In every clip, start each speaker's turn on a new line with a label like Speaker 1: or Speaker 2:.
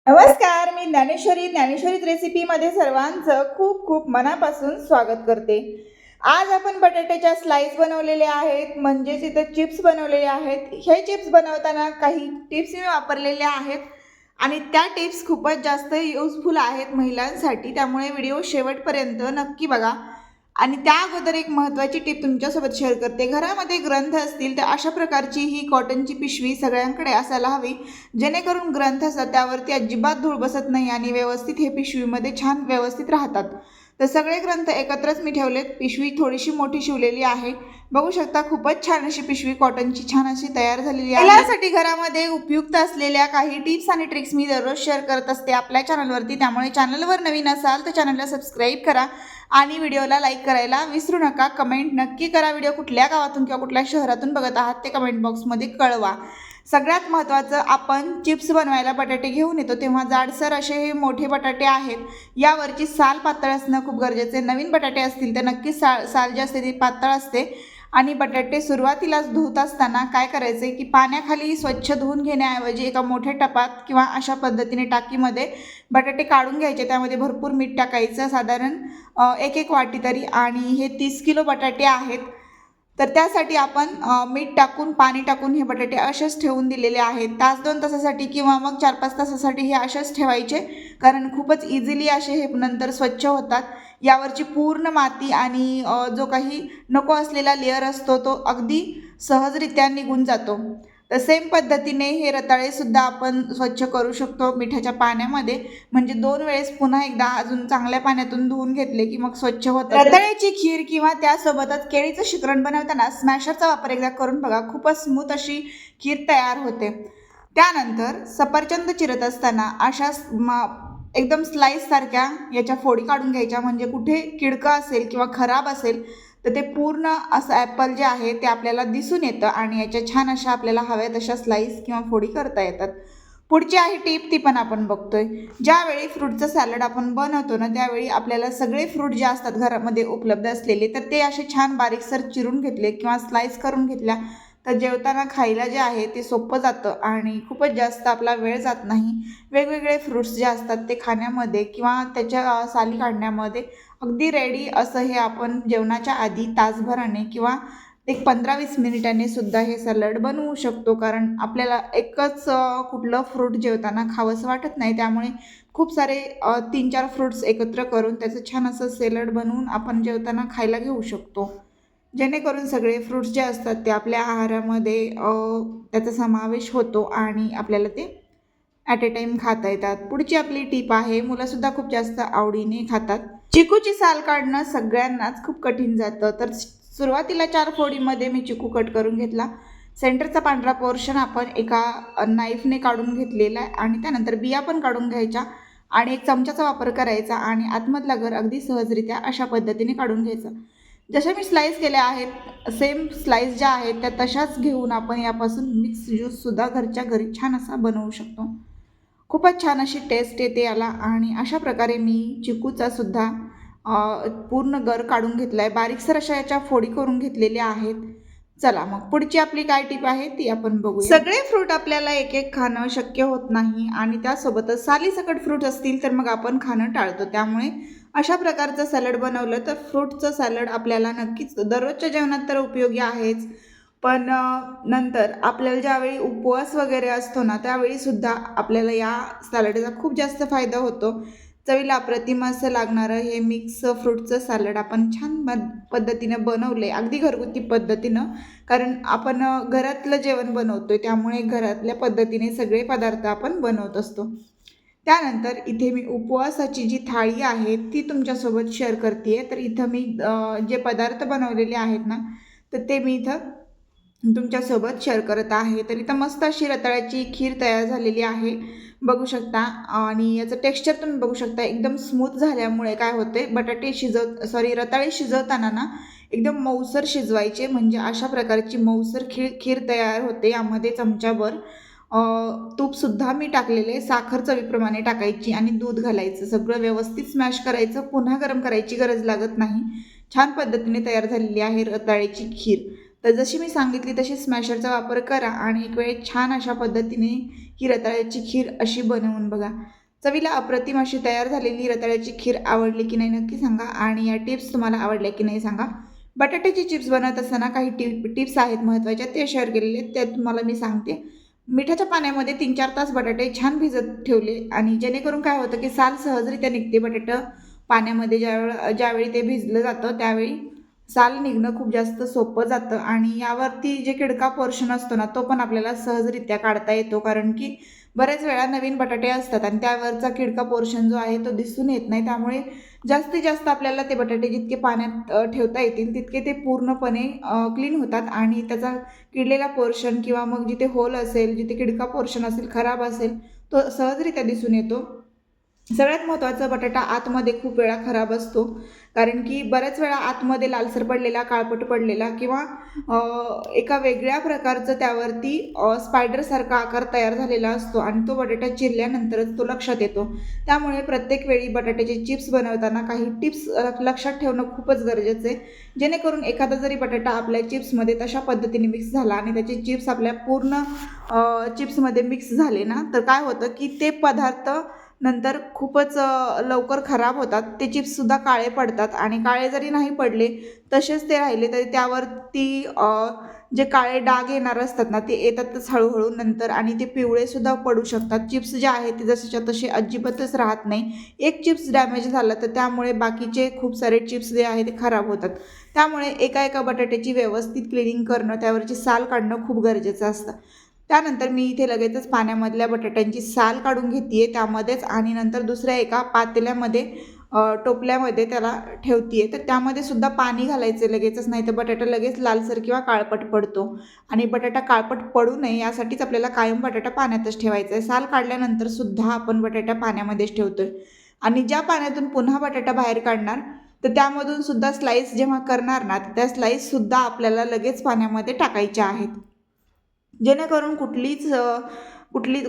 Speaker 1: नमस्कार, मी ज्ञानेश्वरी रेसिपीमध्ये सर्वांचं खूप खूप मनापासून स्वागत करते। आज आपण बटाट्याच्या स्लाइस बनवलेले आहेत, म्हणजेच इथं चिप्स बनवलेले आहेत। हे चिप्स बनवताना काही टिप्स मी वापरलेल्या आहेत आणि त्या टिप्स खूपच जास्त युजफुल आहेत महिलांसाठी, त्यामुळे व्हिडिओ शेवटपर्यंत नक्की बघा। आणि त्या अगोदर एक महत्त्वाची टिप तुमच्यासोबत शेअर करते। घरामध्ये ग्रंथ असतील तर अशा प्रकारची ही कॉटनची पिशवी सगळ्यांकडे असायला हवी, जेणेकरून ग्रंथ असतात त्यावरती अजिबात धूळ बसत नाही आणि व्यवस्थित हे पिशवीमध्ये छान व्यवस्थित राहतात। तर सगळे ग्रंथ एकत्रच मी ठेवलेत। पिशवी थोडीशी मोठी शिवलेली आहे, बघू शकता। खूपच छान अशी पिशवी कॉटनची छान अशी तयार झालेली आहे। यासाठी घरामध्ये उपयुक्त असलेल्या काही टिप्स आणि ट्रिक्स मी दररोज शेअर करत असते आपल्या चॅनलवरती, त्यामुळे चॅनलवर नवीन असाल तर चॅनलला सबस्क्राईब करा आणि व्हिडिओला लाईक करायला विसरू नका। कमेंट नक्की करा, व्हिडिओ कुठल्या गावातून किंवा कुठल्या शहरातून बघत आहात ते कमेंट बॉक्समध्ये कळवा। सगळ्यात महत्त्वाचं, आपण चिप्स बनवायला बटाटे घेऊन येतो तेव्हा जाडसर असे हे मोठे बटाटे आहेत, यावरची साल पातळ असणं खूप गरजेचं आहे। नवीन बटाटे असतील तर नक्की साल जी असते ती पातळ असते। आणि बटाटे सुरुवातीलाच धुत असताना काय करायचं आहे की पाण्याखाली स्वच्छ धुवून घेण्याऐवजी एका मोठ्या टपात किंवा अशा पद्धतीने टाकीमध्ये बटाटे काढून घ्यायचे। त्यामध्ये भरपूर मीठ टाकायचं, साधारण एक वाटी तरी। आणि हे 30 किलो बटाटे आहेत, तर त्यासाठी आपण मीठ टाकून पाणी टाकून हे बटाटे असेच ठेवून दिलेले आहेत। तास 2 तासासाठी किंवा मग 4-5 तासासाठी हे असेच ठेवायचे, कारण खूपच इझिली असे हे नंतर स्वच्छ होतात। यावरची पूर्ण माती आणि जो काही नको असलेला लेअर असतो तो अगदी सहजरित्या निघून जातो। तर सेम पद्धतीने हे रताळे सुद्धा आपण स्वच्छ करू शकतो मिठाच्या पाण्यामध्ये, म्हणजे 2 वेळेस पुन्हा एकदा अजून चांगल्या पाण्यातून धुवून घेतले की मग स्वच्छ होतात। रताळ्याची खीर किंवा त्यासोबतच केळीचं शिकरण बनवताना स्मॅशरचा वापर एकदा करून बघा, खूपच स्मूथ अशी खीर तयार होते। त्यानंतर सफरचंद चिरत असताना अशा एकदम स्लाइस सारख्या याच्या फोडी काढून घ्यायच्या, म्हणजे कुठे किडका असेल किंवा खराब असेल तर ते पूर्ण असं ॲपल जे आहे ते आपल्याला दिसून येतं आणि याच्या छान अशा आपल्याला हव्या तशा स्लाइस किंवा फोडी करता येतात। पुढची आहे टीप, ती पण आपण बघतोय। ज्यावेळी फ्रूटचं सॅलड आपण बनवतो ना, त्यावेळी आपल्याला सगळे फ्रूट जे असतात घरामध्ये उपलब्ध असलेले, तर ते असे छान बारीकसर चिरून घेतले किंवा स्लाइस करून घेतल्या तर जेवताना खायला जे आहे ते सोपं जातं आणि खूपच जास्त आपला वेळ जात नाही। वेगवेगळे फ्रूट्स जे असतात ते खाण्यामध्ये किंवा त्याच्या साली काढण्यामध्ये अगदी रेडी असं हे आपण जेवणाच्या आधी तासभराने किंवा एक 15-20 मिनिटांनी सुद्धा हे सॅलड बनवू शकतो, कारण आपल्याला एकच कुठलं फ्रूट जेवताना खावंसं वाटत नाही। त्यामुळे खूप सारे 3-4 फ्रूट्स एकत्र करून त्याचं छान असं सॅलड बनवून आपण जेवताना खायला घेऊ शकतो, जेणेकरून सगळे फ्रूट्स जे असतात ते आपल्या आहारामध्ये त्याचा समावेश होतो आणि आपल्याला ते ॲट ए टाईम खाता येतात। पुढची आपली टीप आहे, मुलंसुद्धा खूप जास्त आवडीने खातात। चिकूची साल काढणं सगळ्यांनाच खूप कठीण जातं, तर सुरुवातीला 4 फोडीमध्ये मी चिकू कट करून घेतला। सेंटरचा पांढरा पोर्शन आपण एका नाईफने काढून घेतलेला आहे आणि त्यानंतर बिया पण काढून घ्यायच्या आणि एक चमच्याचा वापर करायचा आणि आतमधला गर अगदी सहजरित्या अशा पद्धतीने काढून घ्यायचा। जशा मी स्लाइस केल्या आहेत, सेम स्लाइस ज्या आहेत त्या तशाच घेऊन आपण यापासून मिक्स ज्यूससुद्धा घरच्या घरी छान असा बनवू शकतो। खूपच छान अशी टेस्ट येते याला आणि अशा प्रकारे मी चिकूचा सुद्धा पूर्ण गर काढून घेतला आहे, बारीकसर अशा याच्या फोडी करून घेतलेल्या आहेत। चला मग पुढची आपली काय टिप आहे ती आपण बघूया। सगळे फ्रूट आपल्याला एक एक खाणं शक्य होत नाही आणि त्यासोबतच सालीसकट फ्रूट असतील तर मग आपण खाणं टाळतो, त्यामुळे अशा प्रकारचं सॅलड बनवलं तर फ्रूटचं सॅलड आपल्याला नक्कीच दररोजच्या जेवणात तर उपयोगी आहेच, पण नंतर आपल्याला ज्यावेळी उपवास वगैरे असतो ना, त्यावेळीसुद्धा आपल्याला या सॅलडचा खूप जास्त फायदा होतो। चवीला अप्रतिम असं लागणारं हे मिक्स फ्रूटचं सॅलड आपण छान पद्धतीनं बनवले, अगदी घरगुती पद्धतीनं, कारण आपण घरातलं जेवण बनवतोय त्यामुळे घरातल्या पद्धतीने सगळे पदार्थ आपण बनवत असतो। त्यानंतर इथे मी उपवासाची जी थाळी आहे ती तुमच्यासोबत शेअर करते आहे। तर इथं मी जे पदार्थ बनवलेले आहेत ना, तर ते मी इथं तुमच्यासोबत शेअर करत आहे। तर इथं मस्त अशी रताळ्याची खीर तयार झालेली आहे, बघू शकता। आणि याचं टेक्स्चर तुम्ही बघू शकता, एकदम स्मूथ झाल्यामुळे काय होते, रताळे शिजवताना ना एकदम मऊसर शिजवायचे, म्हणजे अशा प्रकारची मऊसर खीर तयार होते। यामध्ये चमचाभर तूपसुद्धा मी टाकलेले, साखर चवीप्रमाणे टाकायची आणि दूध घालायचं, सगळं व्यवस्थित स्मॅश करायचं, पुन्हा गरम करायची गरज लागत नाही। छान पद्धतीने तयार झालेली आहे रताळ्याची खीर। तर जशी मी सांगितली तशी स्मॅशरचा वापर करा आणि एक वेळ छान अशा पद्धतीने ही रताळ्याची खीर अशी बनवून बघा. चवीला अप्रतिम अशी तयार झालेली रताळ्याची खीर आवडली की नाही नक्की सांगा आणि या टिप्स तुम्हाला आवडल्या की नाही सांगा. बटाट्याचे चिप्स बनवत असताना काही टिप्स आहेत महत्त्वाच्या, ते शेअर केलेले ते तुम्हाला मी सांगते. मिठाच्या पाण्यामध्ये 3-4 तास बटाटे छान भिजत ठेवले आणि जेणेकरून काय होतं की साल सहजरित्या निघते. बटाटं पाण्यामध्ये ज्यावेळी ते भिजलं जातं त्यावेळी साल निघणं खूप जास्त सोपं जातं आणि यावरती जे किडका पोर्शन असतो ना तो पण आपल्याला सहजरित्या काढता येतो, कारण की बऱ्याच वेळा नवीन बटाटे असतात आणि त्यावरचा किडका पोर्शन जो आहे तो दिसून येत नाही. त्यामुळे जास्तीत जास्त आपल्याला ते बटाटे जितके पाण्यात ठेवता येतील तितके ते पूर्णपणे क्लीन होतात आणि त्याचा किडलेला पोर्शन किंवा मग जिथे होल असेल, जिथे किडका पोर्शन असेल, खराब असेल, तो सहजरित्या दिसून येतो. सगळ्यात महत्त्वाचं, बटाटा आतमध्ये खूप वेळा खराब असतो, कारण की बऱ्याच वेळा आतमध्ये लालसर पडलेला, काळपट पडलेला किंवा एका वेगळ्या प्रकारचं त्यावरती स्पायडरसारखा आकार तयार झालेला असतो आणि तो बटाटा चिरल्यानंतरच तो लक्षात येतो. त्यामुळे प्रत्येक वेळी बटाट्याचे चिप्स बनवताना काही टिप्स लक्षात ठेवणं खूपच गरजेचं आहे, जेणेकरून एखादा जरी बटाटा आपल्या चिप्समध्ये तशा पद्धतीने मिक्स झाला आणि त्याचे चिप्स आपल्या पूर्ण चिप्समध्ये मिक्स झाले ना, तर काय होतं की ते पदार्थ नंतर खूपच लवकर खराब होतात. ते चिप्ससुद्धा काळे पडतात आणि काळे जरी नाही पडले तसेच ते राहिले तरी त्यावरती जे काळे डाग येणार असतात ना ते येतातच हळूहळू नंतर आणि ते पिवळेसुद्धा पडू शकतात. चिप्स जे आहेत ते जसेच्या तसे अजिबातच राहत नाही. एक चिप्स डॅमेज झालं तर त्यामुळे बाकीचे खूप सारे चिप्स जे आहे ते खराब होतात. त्यामुळे एका बटाट्याची व्यवस्थित क्लिनिंग करणं, त्यावरची साल काढणं खूप गरजेचं असतं. त्यानंतर मी इथे लगेचच पाण्यामधल्या बटाट्यांची साल काढून घेते आहे त्यामध्येच आणि नंतर दुसऱ्या एका पातेल्यामध्ये टोपल्यामध्ये त्याला ठेवते आहे. तर त्यामध्ये सुद्धा पाणी घालायचं लगेचच, नाही तर बटाटा लगेच लालसर किंवा काळपट पडतो आणि बटाटा काळपट पडू नये यासाठीच आपल्याला कायम बटाटा पाण्यातच ठेवायचा आहे. साल काढल्यानंतर सुद्धा आपण बटाटा पाण्यामध्येच ठेवतो आहे आणि ज्या पाण्यातून पुन्हा बटाटा बाहेर काढणार तर त्यामधून सुद्धा स्लाईस जेव्हा करणार ना तर त्या स्लाईससुद्धा आपल्याला लगेच पाण्यामध्ये टाकायच्या आहेत, जेणेकरून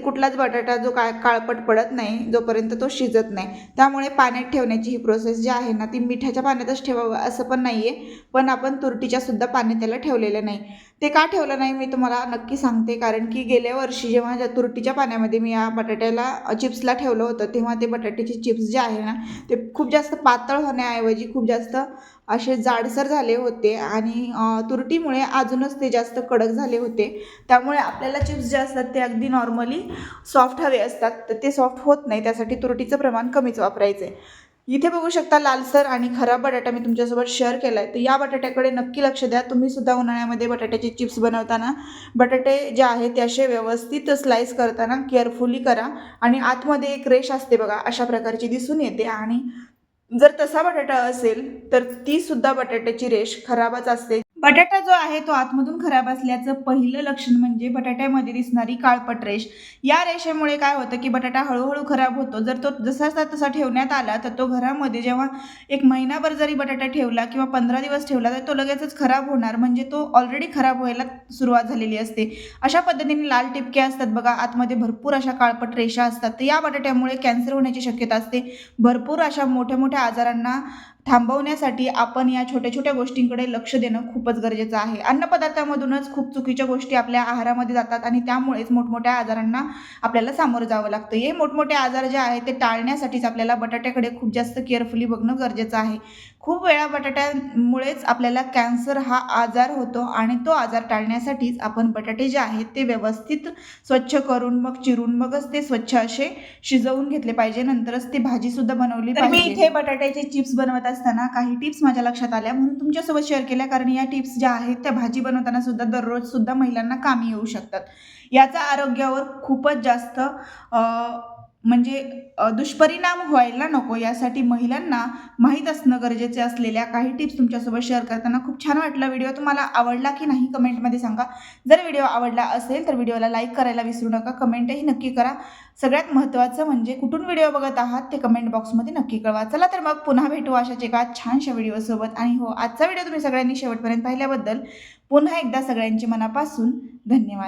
Speaker 1: कुठलाच बटाटा जो काळपट पडत नाही जोपर्यंत तो शिजत नाही. त्यामुळे पाण्यात ठेवण्याची ही प्रोसेस जी आहे ना ती मिठाच्या पाण्यातच ठेवावं असं पण नाही आहे, पण आपण तुरटीच्या सुद्धा पाण्यात त्याला ठेवलेलं नाही. ते का ठेवलं नाही मी तुम्हाला नक्की सांगते, कारण की गेल्या वर्षी जेव्हा तुरटीच्या पाण्यामध्ये मी या बटाट्याला चिप्सला ठेवलं होतं तेव्हा ते बटाट्याचे चिप्स जे आहे ना ते खूप जास्त पातळ होण्याऐवजी खूप जास्त असे जाडसर झाले होते आणि तुरटीमुळे अजूनच ते जास्त कडक झाले होते. त्यामुळे आपल्याला चिप्स जे असतात ते अगदी नॉर्मली सॉफ्ट हवे असतात, तर ते सॉफ्ट होत नाही. त्यासाठी तुरटीचं प्रमाण कमीच वापरायचं आहे. इथे बघू शकता लालसर आणि खराब बटाटा मी तुमच्यासोबत शेअर केला आहे. तर या बटाट्याकडे नक्की लक्ष द्या. तुम्ही सुद्धा उन्हाळ्यामध्ये बटाट्याचे चिप्स बनवताना बटाटे जे आहेत ते असे व्यवस्थित स्लाईस करताना केअरफुली करा आणि आतमध्ये एक रेष असते बघा अशा प्रकारची दिसून येते आणि जर तसा बटाटा असेल तर ती सुद्धा बटाट्याची रेष खराबच असते. बटाटा जो आहे तो आतमधून खराब असल्याचं पहिलं लक्षण म्हणजे बटाट्यामध्ये दिसणारी काळपट रेष. या रेषेमुळे काय होतं की बटाटा हळूहळू खराब होतो. जर तो जसा तसा ठेवण्यात आला तर तो घरामध्ये जेव्हा एक महिनाभर जरी बटाटा ठेवला किंवा 15 दिवस ठेवला तर तो लगेचच खराब होणार, म्हणजे तो ऑलरेडी खराब व्हायला सुरुवात झालेली असते. अशा पद्धतीने लाल टिपके असतात बघा, आतमध्ये भरपूर अशा काळपट रेषा असतात. तर या बटाट्यामुळे कॅन्सर होण्याची शक्यता असते. भरपूर अशा मोठ्या आजारांना थांबवण्यासाठी आपण या छोट्या छोट्या गोष्टींकडे लक्ष देणं खूपच गरजेचं आहे. अन्नपदार्थामधूनच खूप चुकीच्या गोष्टी आपल्या आहारामध्ये जातात आणि त्यामुळेच मोठमोठ्या आजारांना आपल्याला सामोरं जावं लागतं. हे मोठमोठे आजार जे आहेत ते टाळण्यासाठीच आपल्याला बटाट्याकडे खूप जास्त केअरफुली बघणं गरजेचं आहे. खूप वेळा बटाट्यामुळेच आपल्याला कॅन्सर हा आजार होतो आणि तो आजार टाळण्यासाठीच आपण बटाटे जे आहेत ते व्यवस्थित स्वच्छ करून मग चिरून मगच ते स्वच्छ असे शिजवून घेतले पाहिजे, नंतरच ती भाजीसुद्धा बनवली पाहिजे. मी इथे बटाट्याचे चिप्स बनवत असताना काही टिप्स माझ्या लक्षात आल्या म्हणून तुमच्यासोबत शेअर केल्या, कारण या टिप्स ज्या आहेत त्या भाजी बनवताना सुद्धा दररोज सुद्धा महिलांना कामी येऊ शकतात. याचा आरोग्यावर खूपच जास्त म्हणजे दुष्परिणाम व्हायला नको यासाठी महिलांना माहीत असणं गरजेचे असलेल्या काही टिप्स तुमच्यासोबत शेअर करताना खूप छान वाटलं. व्हिडिओ तुम्हाला आवडला की नाही कमेंटमध्ये सांगा. जर व्हिडिओ आवडला असेल तर व्हिडिओला लाईक करायला विसरू नका, कमेंटही नक्की करा. सगळ्यात महत्त्वाचं म्हणजे कुठून व्हिडिओ बघत आहात ते कमेंट बॉक्समध्ये नक्की कळवा. चला तर मग पुन्हा भेटू अशाच एका छानशा व्हिडिओसोबत. आणि हो, आजचा व्हिडिओ तुम्ही सगळ्यांनी शेवटपर्यंत पाहिल्याबद्दल पुन्हा एकदा सगळ्यांचे मनापासून धन्यवाद.